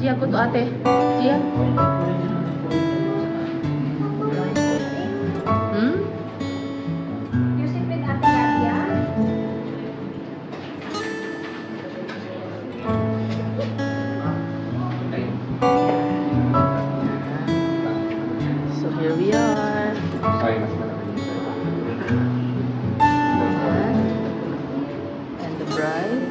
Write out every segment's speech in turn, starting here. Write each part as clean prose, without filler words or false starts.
Siya ko to ate. Siya. You sit with Ate Gadia? So here we are. And the bride.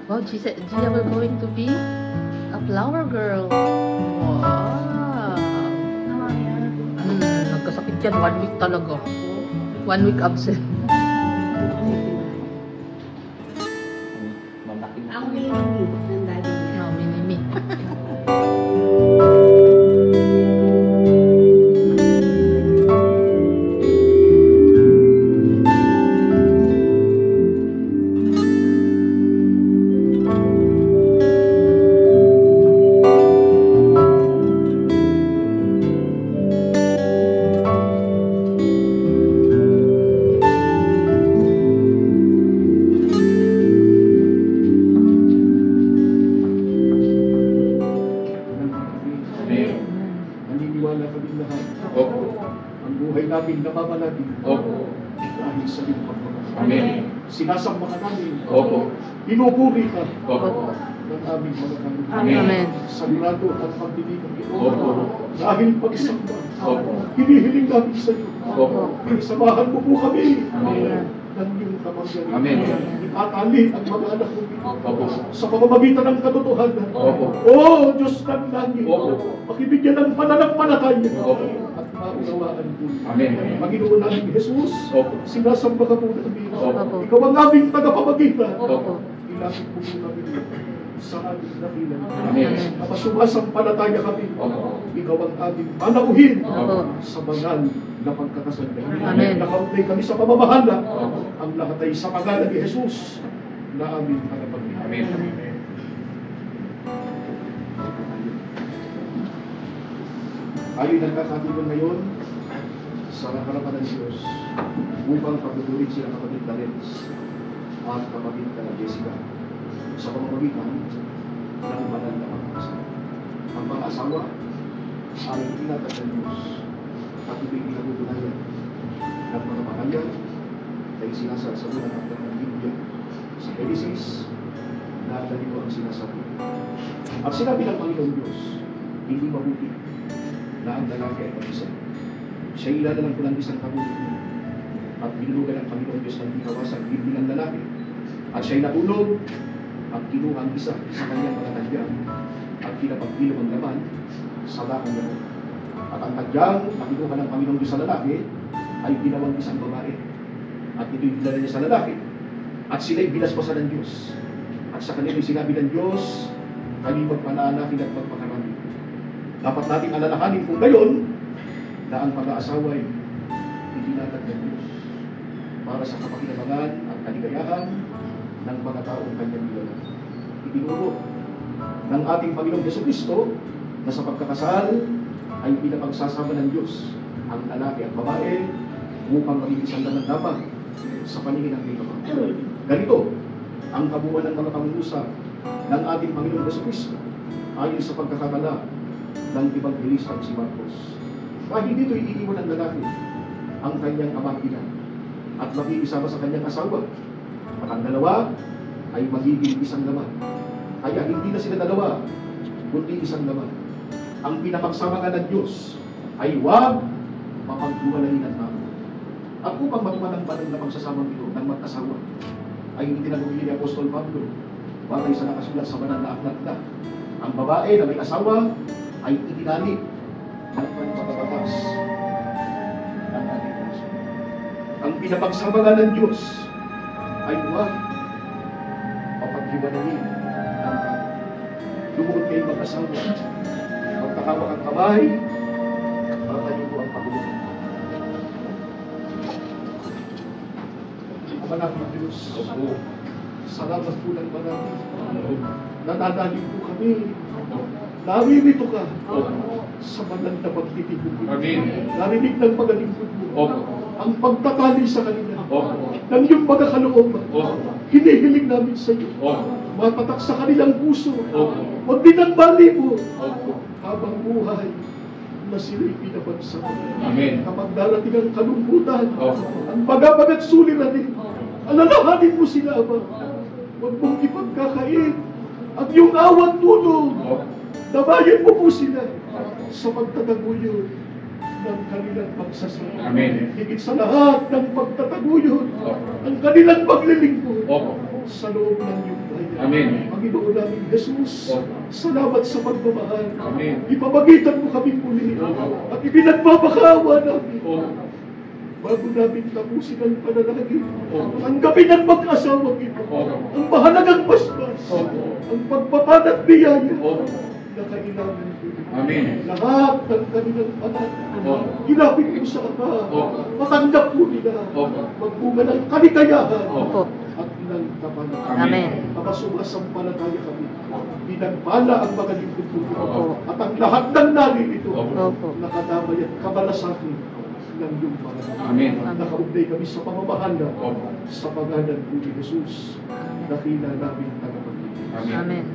Wow, Gia will going to be a flower girl. Wow. Nagkasakit yan. 1 week talaga. 1 week absent. Ang mini-me ng daddy niya. Oh, mini-me. Namin namamalagi. Opo. Dahil sa iyong pagmamahal. Amen. Sinasamba ka namin. Opo. Pinupuri ka. Opo. Ng aming mga kamit. Amen. Sagrado at pagdinig ng Diyos. Opo. Dahil pagsamba. Opo. Hinihiling namin sa iyo. Opo. Samahan mo po kami. Amen. Ng iyong kamangyarin. Amen. Itatali ang mga anak mo. Opo. Sa pamamagitan ng katotohanan. Opo. O Diyos ng langit. Opo. Pakibigyan ng pananampalataya. Opo. At maunawaan po. Amen. Panginoon namin Jesus, Opo. sinasamba ka po namin. Opo. Ikaw ang aming tagapamagitan. Opo. Ilapit po po kami sa aming dakilan. Amen. At sumasampalataya kami. Opo. Ikaw ang aming panauhin Opo. sa banal na pagkakasala. Amen. Nakaugnay kami sa pamamahala. Opo. Ang lahat ay sa pangalan ni Jesus na aming tagapamagitan. Amen. Tayo'y nagkakatulong ngayon sa harapan ng Diyos upang pagtutuloy sila kapatid na Renz at kapatid na Jessica sa pamamagitan ng banal na pagkakasal. Ang mga asawa ay inatag ng Diyos at ibig pinatutunayan ng mga pahalya ay sinasasabunan at ng Biblia sa Genesis na ganito ang sinasabi. At sinabi ng Panginoon Diyos, hindi mabuti na ang lalaki ay mag-isa. Siya ilalalang ko ng isang kabuluhan at binulugan ng Panginoon Diyos ng binawasan bibig ng lalaki. At siya'y natulog at kinuha ang isa sa kanyang mga tadyang at pinapagbilog ang laman sa lakang niya. At ang tadyang na kinuha ng Panginoon Diyos sa lalaki ay ginawang isang babae. At ito'y dinala niya sa lalaki. At sila'y binasbasan ng Diyos. At sa kanila'y sinabi ng Diyos, kami magpanaalangin at magpakarami. Dapat nating alalahanin kung gayon na ang pag-aasawa ay itinatag ng Diyos para sa kapakinabangan at kaligayahan ng mga taong kanyang nilalang. Itinuro ng ating Panginoong Jesucristo na sa pagkakasal ay pinapagsasama ng Diyos ang lalaki at babae upang maging isang laman sa paningin ng Diyos. Ganito ang kabuuan ng mga pangungusap ng ating Panginoong Jesucristo ayon sa pagkakatala ng Ebanghelistang si Marcos. Dahil dito iiwan ng lalaki ang kanyang amang ina at makikisama sa kanyang asawa at ang dalawa ay magiging isang laman. Kaya hindi na sila dalawa kundi isang laman. Ang pinapagsama ng Diyos ay huwag mapaghiwalayin ng tao. At upang matumanang banal na pagsasama ito ng mag-asawa ay itinagawin ni Apostol Pablo batay sa nakasulat sa banal na aklat na ang babae na may asawa ay itinali ng pagbabatas ng ating puso. Ang pinapagsama ng Diyos ay huwag mapaghiwalayin ng tao. Lumuhod kayo mag-asawa, magkakawak ang kamay, para tayo po ang pagulong. Manang Diyos, salamat po ng marami. Nananalig po kami. Naririto ka sa banal na pagtitipid mo. Narinig ng mga lingkod mo. Ang pagtatali sa kanila ng iyong mga kalooban. Hinihiling namin sa iyo. Matatak sa kanilang puso. Huwag din ang bali mo. Habang buhay na sila'y pinapagsama. Kapag darating ang kalungkutan, ang bagabag at suliranin, alalahanin mo sila, Ama. Huwag mong ipagkakait at yung awat tulong. Dabayan mo po sila sa pagtataguyod ng kanilang pagsasama. Higit sa lahat ng pagtataguyod, ang kanilang paglilingkod sa loob ng iyong bayan. Panginoon namin Jesus, salamat sa pagmamahal. Ipapagitan mo kami muli at ipinagbabakawa namin. Bago namin tapusin ang panalangin, tanggapin ang mag-asawang ito, ang mahalagang basbas, ang pagpapanat biyaya na kailangan ito. Lahat ng kanilang panata, ilapit mo sa Ama, matanggap po nila, magbunga ng kaligayahan at ng kapanahan. Kapasumasampalataya kami, pinagpala ang mga lingkod mo, at ang lahat ng naririto, nakadamay at kabalasakit ng iyong pangalan. Nakaugnay kami sa pamamahala sa pangalan ni Jesus. Nakila namin tagapagligtas. Amen.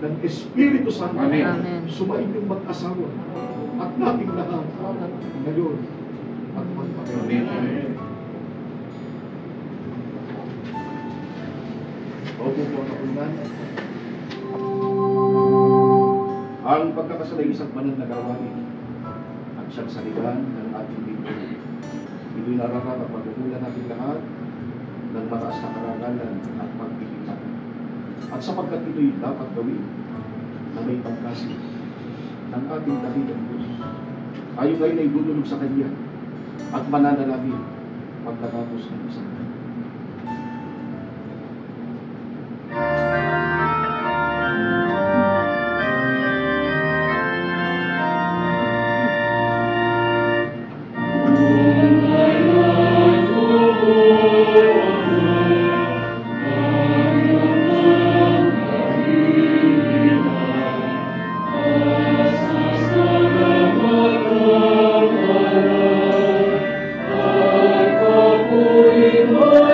ng Espiritu Santo sumain yung mag-asawa at nating lahat ngayon at magpapalagay. Opo po ang kapunan. Ang pagkakasal ay isang banal na gawain at siyang salihan ng ating Biblia. Ito'y nararapat at pagkukulan natin lahat ng mataas na karangalan at pagpipilitan. At sapagkat ito'y dapat gawin na may pagkasal ng ating dakilang Diyos, tayo ngayon ay dudulog sa Kanya at mananalangin pagkatapos ng isang taon. Oh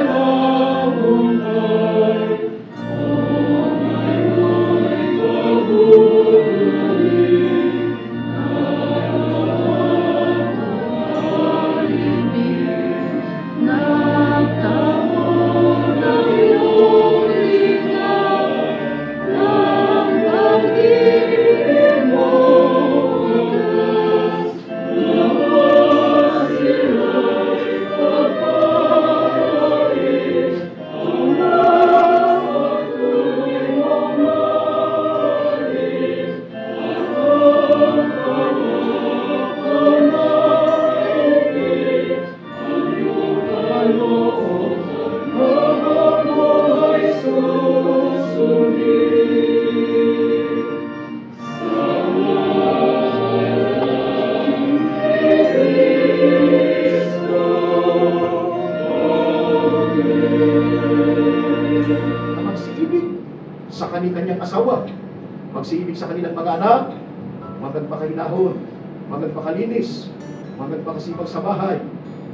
sa kanyang asawa, magsiibig sa kanilang mga anak, magagpakahinahon, magagpakalinis, magagpakasipag sa bahay,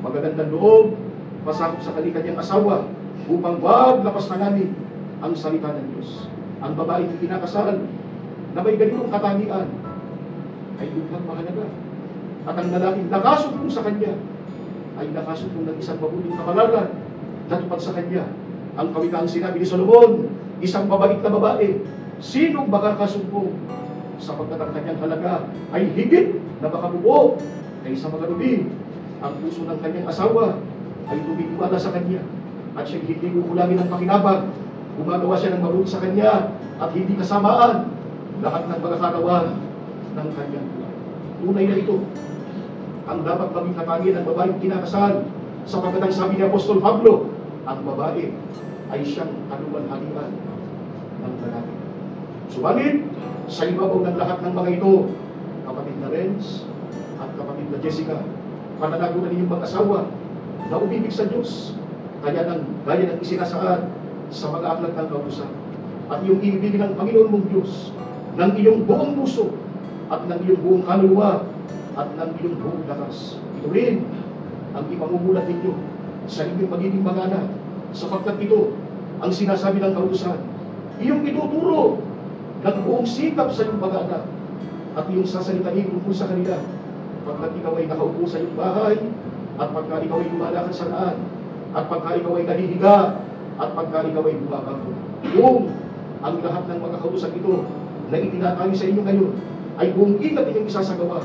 magagandang loob, pasakop sa kanyang asawa, upang wag lapas na namin ang salita ng Diyos. Ang babaeng kinakasal na may ganitong katangian ay lubhang mahalaga. At ang lalaking nakasumpong sa kanya ay nakasumpong ng isang mabuting kapalaran na tupad sa kanya. Ang kawitaang sinabi ni Solomon, isang mabait na babae, sinong makakasumpong sapagkat ang kanyang halaga ay higit na makabuo kaysa mga rubi. Ang puso ng kanyang asawa ay tumitiwala sa kanya at siya hindi kukulangin ng pakinabang. Gumagawa siya ng mabuti sa kanya at hindi kasamaan lahat ng mga karawan ng kanyang buhay. Tunay na ito ang dapat maging katangian ng babaeng kinakasal, sapagkat ang sabi ni Apostol Pablo, ang babae ay siyang kaluwalhatian ng lalaki. Subalit, sa ibabaw ng lahat ng mga ito, kapatid na Renz at kapatid na Jessica, pananago na ninyong mag-asawa na umibig sa Diyos, gaya ng isinasaad sa mga aklat ng kautusan. At iyong ibigin ng Panginoon mong Diyos ng iyong buong puso at ng iyong buong kaluluwa at ng iyong buong lakas. Ito rin ang ipamumulat ninyo sa inyong magiging mga anak, sapagkat ito ang sinasabi ng kautusan. Iyong ituturo ng buong sikap sa iyong mga anak at iyong sasalitain tungkol sa kanila pagkat ikaw ay nakaupo sa iyong bahay at pagka ikaw ay lumalakad sa daan at pagka ikaw ay nahihiga at pagka ikaw ay bumabangon. Kung ang lahat ng mga kautusan ito na itinatayo sa inyo ngayon ay buong ingat inyong isasagawa,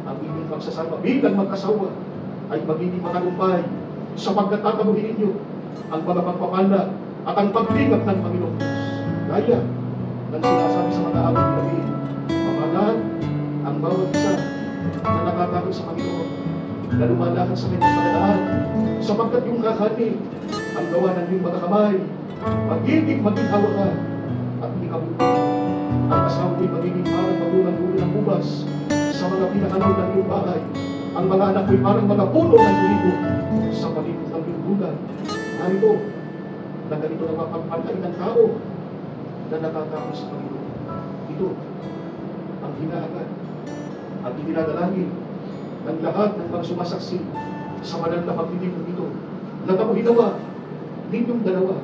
ang inyong pagsasama bilang mag-asawa ay magiging matagumpay sapagkat tatamuhin ninyo ang mga pagpapala at ang pagligat ng Panginoon Diyos. Gaya ng sinasabi sa mga awit ni David, mamalat ang bawat isa na natatakot sa Panginoon, na lumalakad sa kanyang pagdaan, sapagkat yung kakanin ang gawa ng iyong mga kamay, magiging hawakan at ikabuti. Ang asawa ay magiging parang magulang ulo ng ubas sa mga pinakalaw ng iyong bahay. Ang mga anak ay parang mga puno ng tuligo sa palibot ng iyong lugar. Narito, na ganito na mapagpalay ng tao na natatakot sa Panginoon. Ito ang hinahangat at idinadalangin ng lahat ng mga sumasaksi sa banal na pagtitipon ito. Natamuhin nawa ninyong dalawa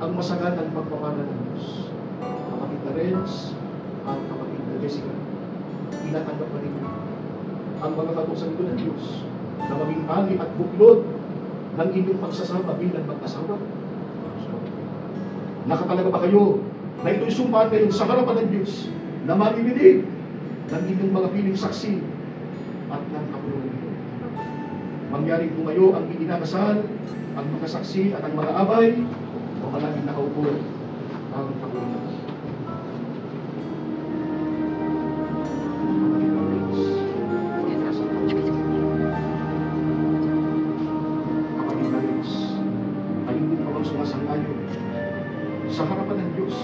ang masaganang pagpapala ng Diyos. Kapatid na Renz at kapatid na Jessica, tinatanggap pa ninyo ang mga katusan ito ng Diyos na maging tali at buklod ng inyong pagsasama bilang mag-asawa. Nakatalaga ba kayo na ito'y sumpaan kayo sa harapan ng Diyos na maririnig ng inyong mga piling saksi at ng kapulungan nito? Mangyari po kayo ang ikinakasal, ang mga saksi at ang mga abay o malaging nakaupo ang kapulungan. Kapatid na Diyos, ayun din pa bang sumasang-ayon sa harapan ng Diyos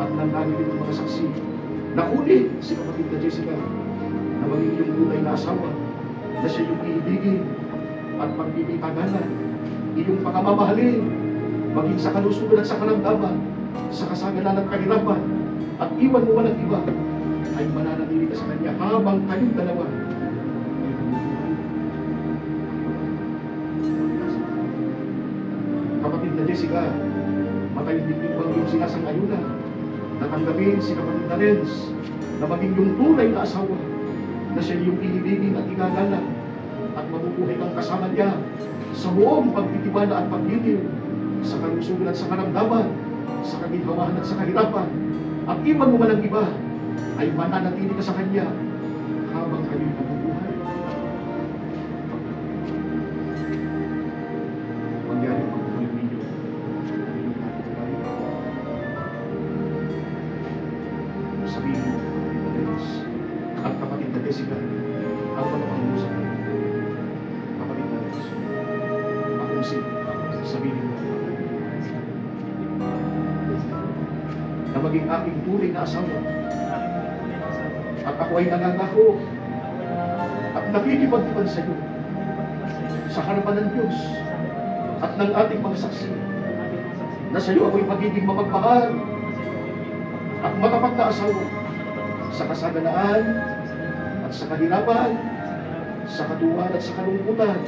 at ng narinig ng mga saksi na uli si kapatid na Jessica na maging yung tunay na asawa, na siya yung iibigin at pagpipitagalan, iyong pagmamahalin, maging sa kalusugan at sa kalamdaman, sa kasagalan at kahirapan, at iwan mo man ang iba, ay mananatili ka sa Kanya habang kayong dalawa ay bumubuhay. Kapatid na Jessica, matalindig din bang yung sinasang-ayunan na tanggapin si kapatid na Renz na maging yung tunay na asawa, na siya yung iibigin at igagalang at mabubuhay kang kasama niya sa buong pagtitiwala at pagdidiw, sa kalusugan at sa karamdaman, sa kaginhawahan at sa kahirapan, at iwan mo man ang iba, ay mananatili ka sa Kanya habang kayo'y mabubuhay. Mangyari ang pagbuhay ninyo. Sabihin mo, kapatid na Renz at kapatid na Jessica, ang mga pangusap mo. Kapatid na Renz, akong sabihin mo, na maging aking tunay na asawa, at ako ay nangangako at nakikipagtipad sa iyo sa harapan ng Diyos at ng ating mga saksi, na sa iyo ako'y magiging mapagmahal at matapat na asawa sa kasaganaan at sa kahirapan, sa katuwaan at sa kalungkutan,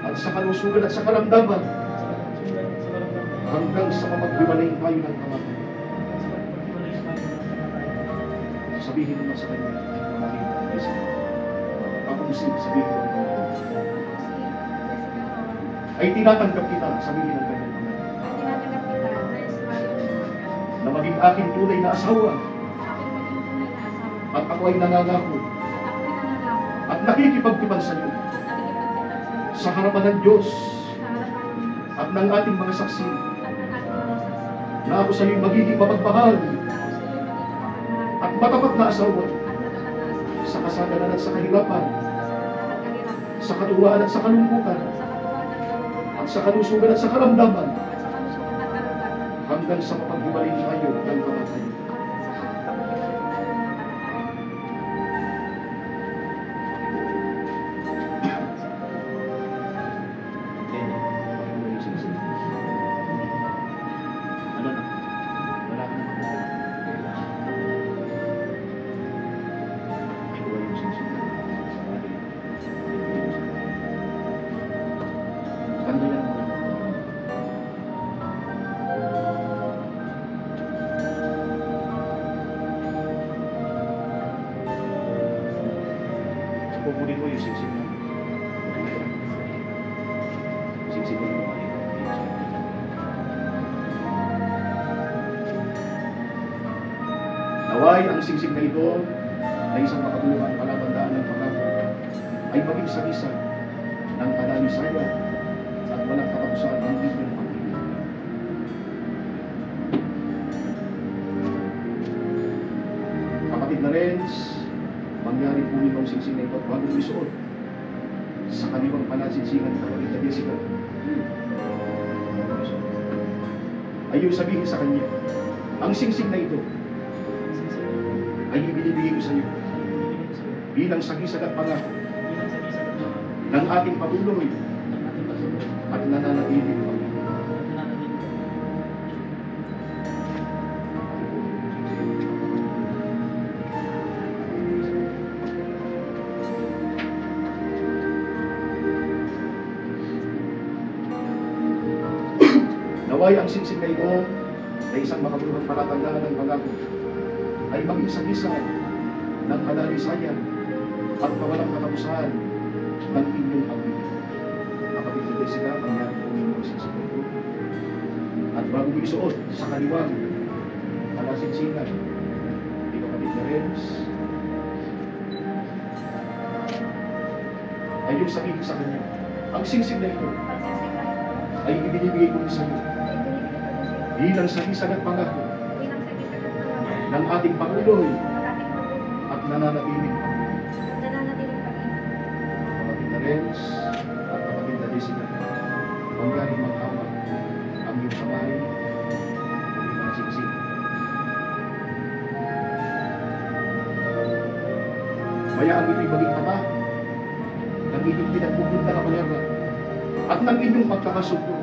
at sa kalusugan at sa karamdaman, hanggang sa mapaghiwalayin tayo ng kamatayan. Sabihin mo na sa kanya, mahal na isa. Ako sabihin mo ay tinatanggap kita, sabihin ng kanyang pangalan. Na maging aking tunay na asawa. At ako ay nangangako. At nakikipagtibag sa iyo. Sa harapan ng Diyos. At ng ating mga saksi. Na ako sa iyo magiging mapagmahal. At matapat na asawa. Sa kasaganan at sa kahirapan. Sa katuwaan at sa kalungkutan. At sa kalusugan at sa karamdaman, hanggang sa mapaghiwalay tayo ng kamatayan. Ano na? Wala ka naman. Ikaw yung sinisip. Kanda yan. Kukunin mo yung siksik na. Siksik na yung naway ang siksik na ito na isang makatulungan palatandaan ng pangako ay maging sagisa ng kadalisayan at walang katapusan ng ibig pag-ibig. Kapatid na Renz, mangyari po nitong singsing na ito at bagong isuot sa kanilang panansinsingan ni kapatid na Jessica. Ay yung sabihin sa kanya, ang singsing na ito ay ibinibigay ko sa iyo bilang sagisag at pangako ng ating patuloy at nananatiling pag-ibig. Naway ang singsing na ito na isang makatulungan palatandaan ng pangako ay maging sagisag ng kadalisayan at kawalang katapusan ng inyong pag-ibig. Kapatid na Jessica, mangyari po yung singsing na ito at bago mo isuot sa kaliwang kalasingsingan ni kapatid na Renz ay yung sabihin sa kanya, ang singsing na ito ay ibinibigay ko sa iyo bilang sagisag at pangako ng ating Panguloy at nananatiling pag-ibig. Kapatid na Renz at kapatid na Jessica, mangyari maghawa ang iyong kamay ng singsing. Mayaan ito'y maging tama ng inyong pinagpupunta na palayagan at ng inyong pagkakasundo,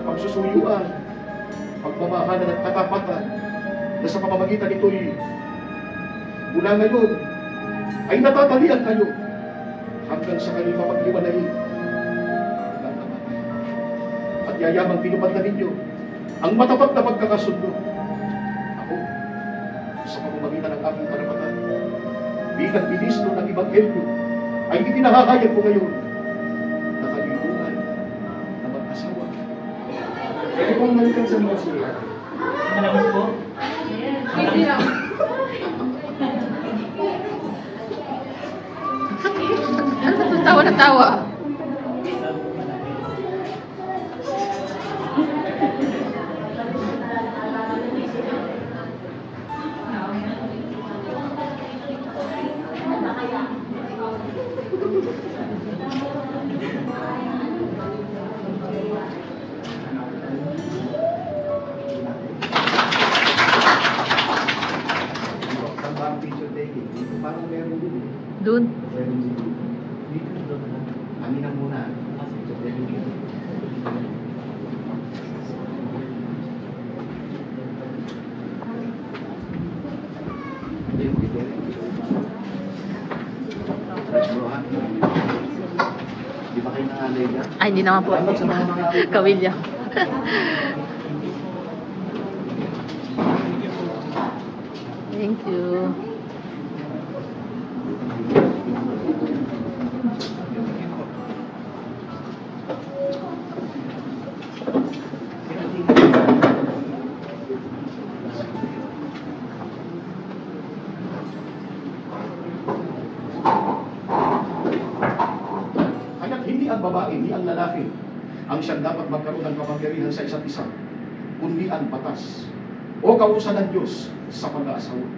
pagsusuyuan, pagmamahalan at katapatan na sa pamamagitan nito'y mula ngayon ay natatalian kayo hanggang sa kanyang mapaghiwalayin ng kamatayan. At yayamang tinupad na ninyo ang matapat na pagkakasundo. Ako, sa pamamagitan ng aking karapatan, bilang ministro ng Ebanghelyo, ay itinahahayag ko ngayon na kalilungan na mag-asawa. Pwede kong malikan sa mga siya. Malabas po? Easy lang. Ano ba itong tawa na tawa? Parang meron din. Doon. Meron din. Amin na muna. Ay, hindi naman po. Salamat sa mga Kawilya. Thank you. Kaya't hindi ang babae, hindi ang lalaki ang siyang dapat magkaroon ng kapangyarihan sa isa't isa, kundi ang batas o kautusan ng Diyos sa pag-aasawa.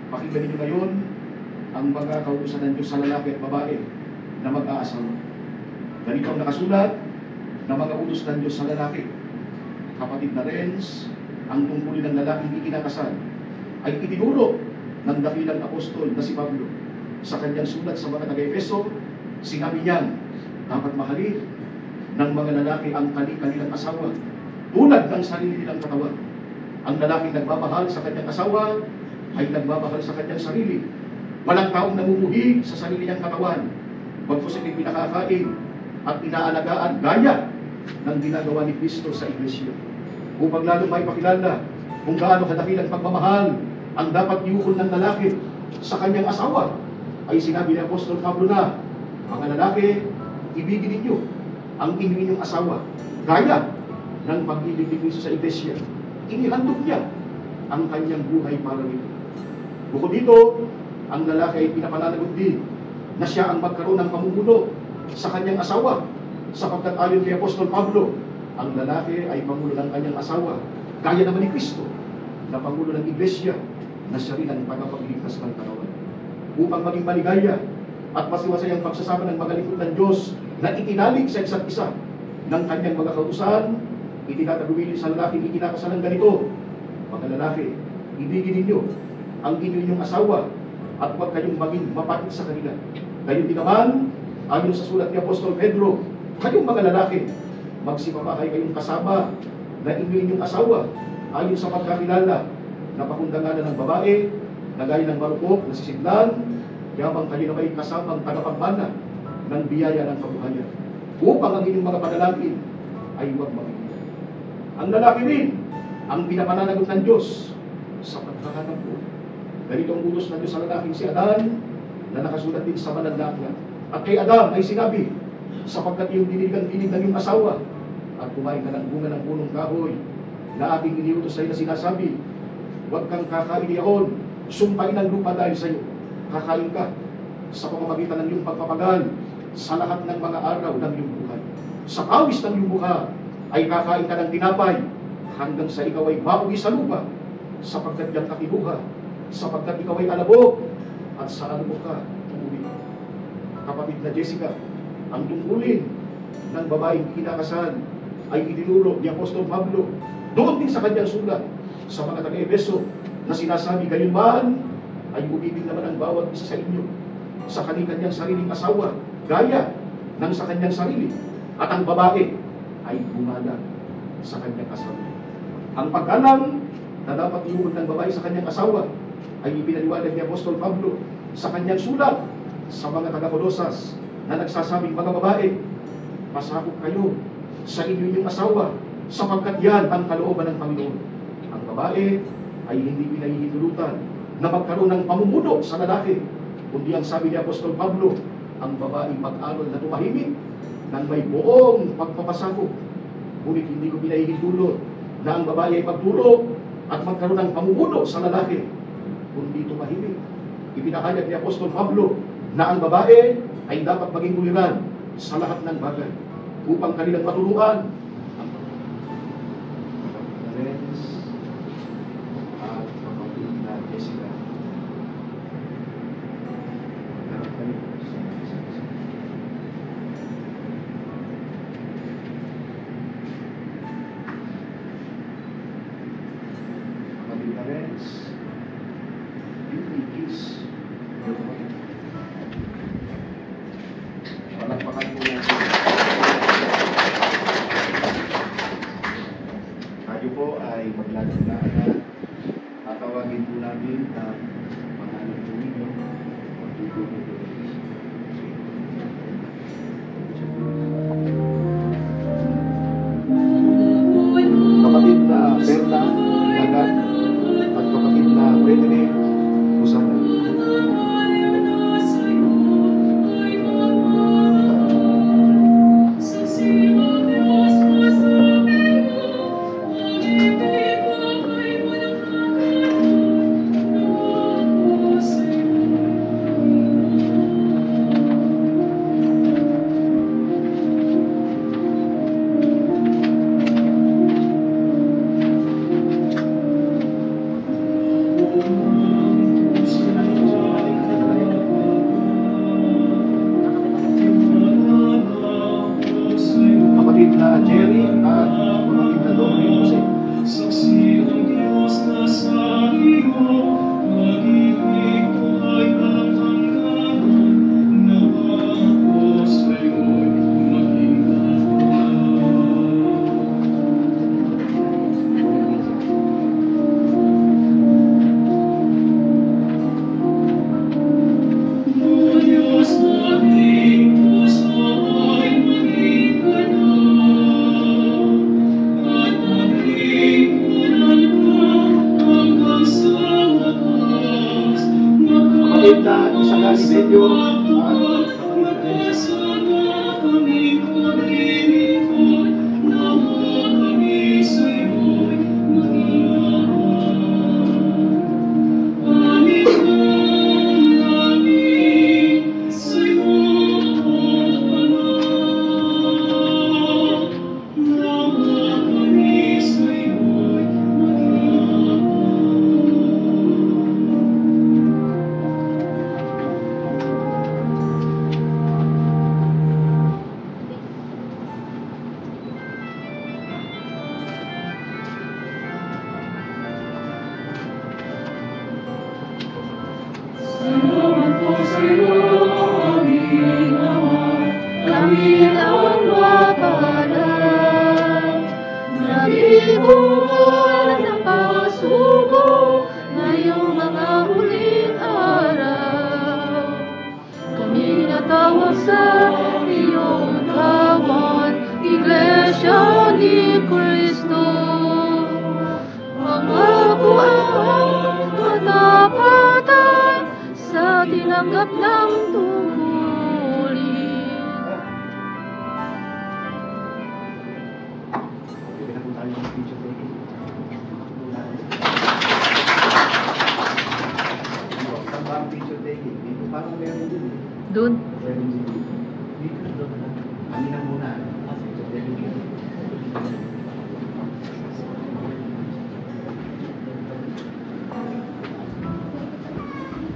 Pakinggan niyo ngayon ang mga kautusan ng Diyos sa lalaki at babae na mag-aasawa. Ganito ang nakasulat na mga utos ng Diyos sa lalaki. Kapatid na Renz, ang tungkulin ng lalaking ikinakasal ay itinuro ng dakilang apostol na si Pablo. Sa kanyang sulat sa mga taga-Efeso, sinabi niya, dapat mahalin ng mga lalaki ang kanilang asawa tulad ng sarili nilang katawan. Ang lalaking nagmamahal sa kanyang asawa ay nagmamahal sa kanyang sarili. Walang taong namumuhi sa sarili niyang katawan, bagkus ito'y pinakakain at inaalagaan gaya ng ginagawa ni Kristo sa Iglesia. Upang lalo may pakilala kung gaano kadakilang pagmamahal ang dapat iukol ng lalaki sa kanyang asawa, ay sinabi ni Apostol Pablo na, mga lalaki, ibigin ninyo ang inyong asawa gaya ng pag-ibig ni Kristo sa Iglesia. Inihandog niya ang kanyang buhay para nito. Bukod dito, ang lalaki ay pinapananagot din na siya ang magkaroon ng pamumuno sa kanyang asawa, sapagkat ayon kay Apostol Pablo, ang lalaki ay pangulo ng kanyang asawa, gaya naman ni Kristo na pangulo ng Iglesia na siya rin ang tagapagligtas ng katawan. Upang maging maligaya at masiwasay ang pagsasama ng mga lingkod ng Diyos na itinalig sa isa't isa ng kanyang mga kautusan, itinatagubilin sa lalaki ikinakasal ng ganito, mga lalaki, ibigin ninyo ang inyong asawa at huwag kayong maging mapakit sa kanila. Gayon din naman, ayon sa sulat ni Apostol Pedro, kayong mga lalaki, magsipabahay kayong kasama na inyong asawa ayon sa pagkakilala na pakundangan ng babae na gaya ng marupok na sisidlan, yabang kayo na may kasamang tagapagmana ng biyaya ng kabuhayan, upang ang inyong mga panalangin ay huwag makikita. Ang lalaki rin ang pinapananagot ng Diyos sa pagkahanap po. Ganito ang utos ng Diyos sa lalaking si Adan na nakasulat din sa banal na aklat. At kay Adan ay sinabi, sapagkat iyong dinig ng iyong asawa at kumain ka ng bunga ng punong kahoy na aking iniutos sa iyo na sinasabi, huwag kang kakain iyon, sumpain ang lupa dahil sa iyo. Kakain ka sa pamamagitan ng iyong pagpapagal sa lahat ng mga araw ng iyong buhay. Sa pawis ng iyong buha ay kakain ka ng tinapay hanggang sa ikaw ay mauwi sa lupa, sapagkat diyan ka kinuha, sapagkat ikaw ay alabok at sa alabok ka uuwi. Kapatid na Jessica, ang tungkulin ng babaeng kinakasal ay itinuro ni Apostol Pablo doon din sa kanyang sulat sa mga taga-Efeso na sinasabi, gayon man ay umibig naman ang bawat isa sa inyo sa kanyang sariling asawa gaya ng sa kanyang sarili, at ang babae ay gumalang sa kanyang asawa. Ang paggalang na dapat iukol ng babae sa kanyang asawa ay ipinaliwanag ni Apostol Pablo sa kanyang sulat sa mga taga-Kolosas na nagsasabing, mga babae, pasakop kayo sa inyong asawa sapagkat yan ang kalooban ng Panginoon. Ang babae ay hindi pinahihintulutan na magkaroon ng pamumuno sa lalaki, kundi ang sabi ni Apostol Pablo, ang babae mag-aral na tumahimik ng may buong pagpapasakop. Ngunit hindi ko pinahihintulot na ang babae ay magturo at magkaroon ng pamumuno sa lalaki, kundi tumahimik. Ipinahayag ni Apostol Pablo na ang babae ay dapat maging uliran sa lahat ng bagay upang kanilang maturuan ang Renz at kapatid na Jessica. Kapatid na Renz, kiss. Palakpakan po natin. Tayo po ay maglalaglaan na tatawagin po natin ang pangalan po ninyo. Magtutulong po. Jerry at kapatid na Dominic Jose. Saksi ang Diyos na sa iyo, pag-ibig ko ay walang hanggan, na ako sa'yo'y maging O Diyos nating puso ay maging ganap, at paglingkuran ka hanggang sa wakas. Kapatid na Isagani Benyo at Nag-asa na kaming paglilingkod, nawa kami sa'yo'y mag-iwan. Panginoon namin, sa'yo ang anak, nawa kami sa'yo'y mag-iwan. Salamat po sa'yo, aming Ama. Kami ang mapapalag, nalibugan ng pagsuko ngayong mga huling araw. Kami natawag sa iyong kawan, Iglesia ni Cristo. Pangako ang katapatan sa tinanggap ng tungkulin. pwede na po tayo ng picture taking. Saan ba ang picture taking? Dito parang meron din eh. Dun. Meron din dito. Dito na. Kanina muna. Picture taking.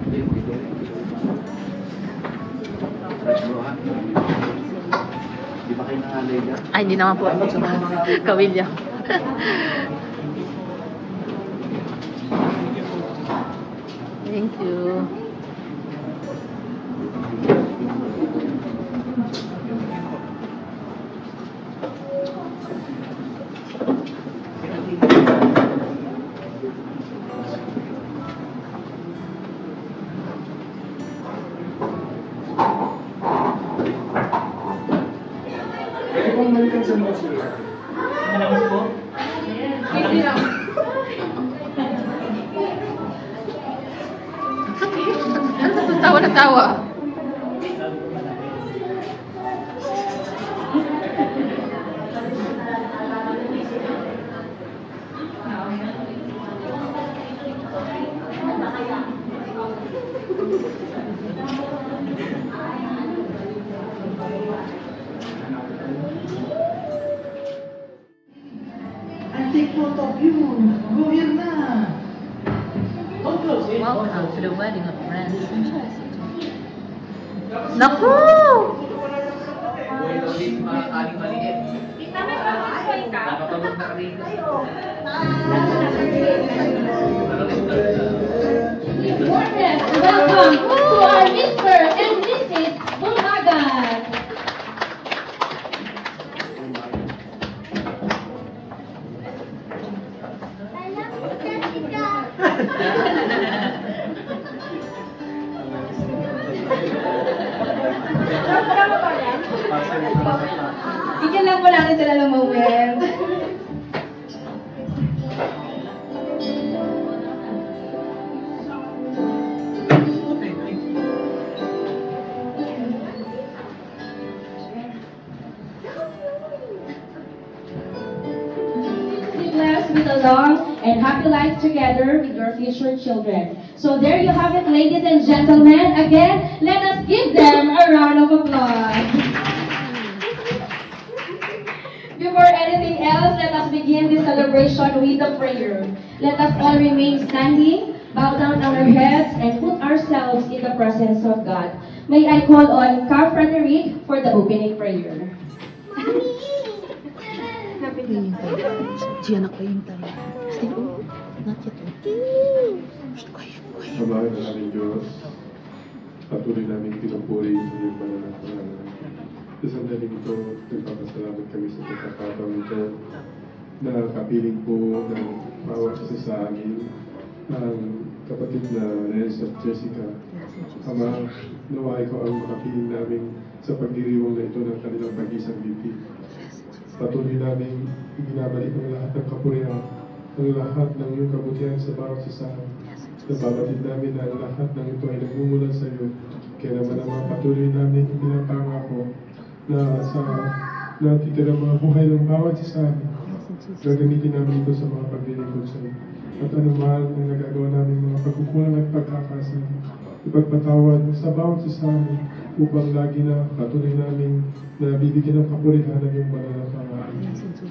Hindi, pwede rin. Bro, ha? Di ba kayo nangalay dyan? Ay, hindi naman po. Kawilya. Thank you. Pwede pong balikan sa mga sila. Malakas po? Ano tawa na tawa? Take photo of you. Go here na. Welcome to the wedding of friends. Naku! Welcome to our Mr. and Mrs. Bulmagan. Bigyan lang po natin sila ng moment. Be blessed with a long and happy life together with your future children. So there you have it, ladies and gentlemen. Again, let us give them a round of applause. Before anything else, let us begin this celebration with a prayer. Let us all remain standing, bow down our heads, and put ourselves in the presence of God. May I call on Ka Frederick for the opening prayer. Hihintay. Gia, anak pa hintay. Still, oh. Not yet, oh. Quiet, quiet. Amahan na namin Diyos, patuloy namin pinupuri sa iyong banal na pangalan. Sa sandaling ito, nagpapasalamat kami sa pagkakataon ito na kapiling po ng bawat isa sa amin, ang kapatid na Nels at Jessica. Ama, naway ko ang makapiling namin sa pagdiriwang na ito ng kanilang pag-isang BP. Patuloy namin ibinabalik ang lahat ng kapurihan, ang lahat ng iyong kabutihan sa bawat isa. Nababatid namin na ang lahat ng ito ay nagmumula sa iyo. Kaya naman ang patuloy namin ipinapangako na sa natitirang mga buhay ng bawat isa amin, gagamitin namin ito sa mga paglilingkod sa iyo. At anuman ang nagagawa namin mga pagkukulang at pagkakasala, ipagpatawad sa bawat isa amin upang lagi na patuloy namin na bibigyan ng kapurihan ng iyong banal na pangalan.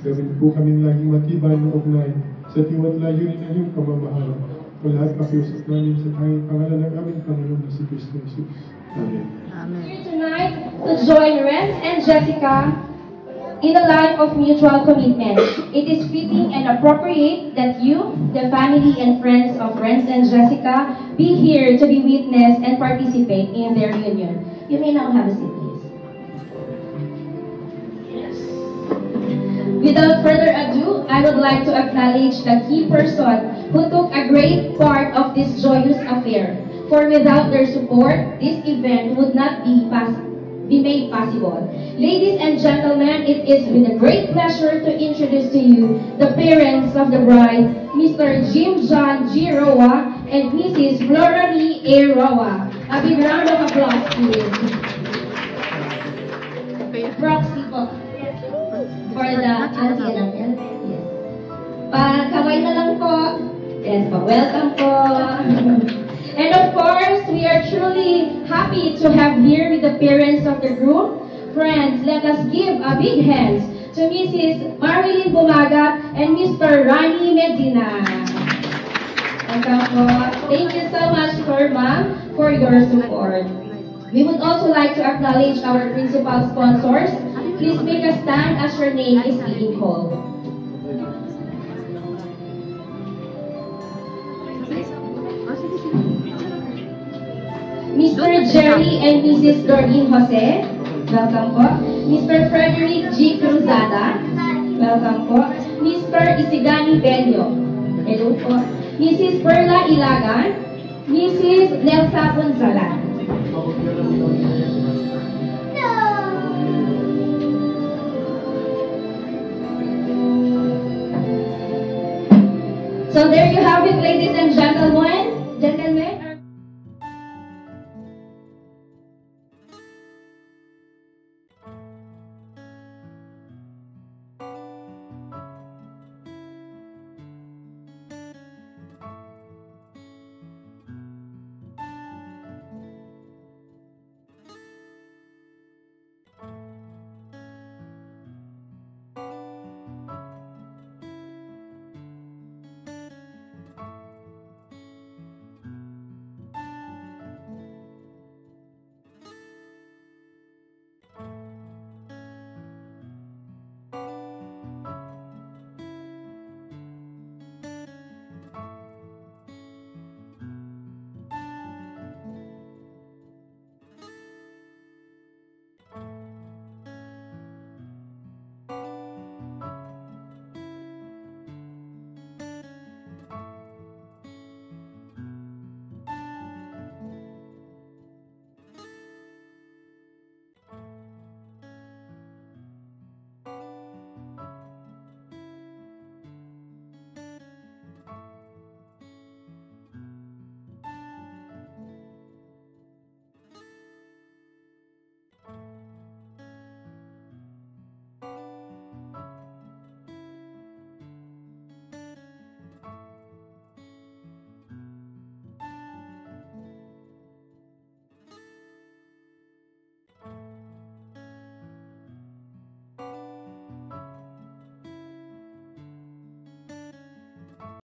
Gawin po kaming laging matibay na ugnay sa tiwat layunin ng iyong pamamahal. Ang lahat pakiusap namin sa tanging pangalan ng aming Panginoon na si Kristo Jesus. Amen. Amen. Here tonight to join Renz and Jessica in a life of mutual commitment. It is fitting and appropriate that you, the family and friends of Renz and Jessica, be here to be witness and participate in their union. You may now have a seat, please. Without further ado, I would like to acknowledge the key person who took a great part of this joyous affair. For without their support, this event would not be made possible. Ladies and gentlemen, it is with a great pleasure to introduce to you the parents of the bride, Mr. Jim John G. Roa and Mrs. Flora Lee A. Roa. A big round of applause, please. Proxy po. For the auntie and uncle. Yes. Pagkaway na lang po. Yes po. Welcome po. And of course, we are truly happy to have here with the parents of the groom. Friends, let us give a big hand to Mrs. Marilyn Bumaga and Mr. Rani Medina. Welcome po. Thank you so much, Ma'am, for your support. We would also like to acknowledge our principal sponsors. Please make a stand as your name is being called. Mr. Jerry and Mrs. Doreen Jose, welcome po. Mr. Frederick G. Cruzada, welcome po. Mr. Isigani Benyo, hello po. Mrs. Perla Ilagan, Mrs. Nelsa Ponsalan. So there you have it, ladies and gentlemen.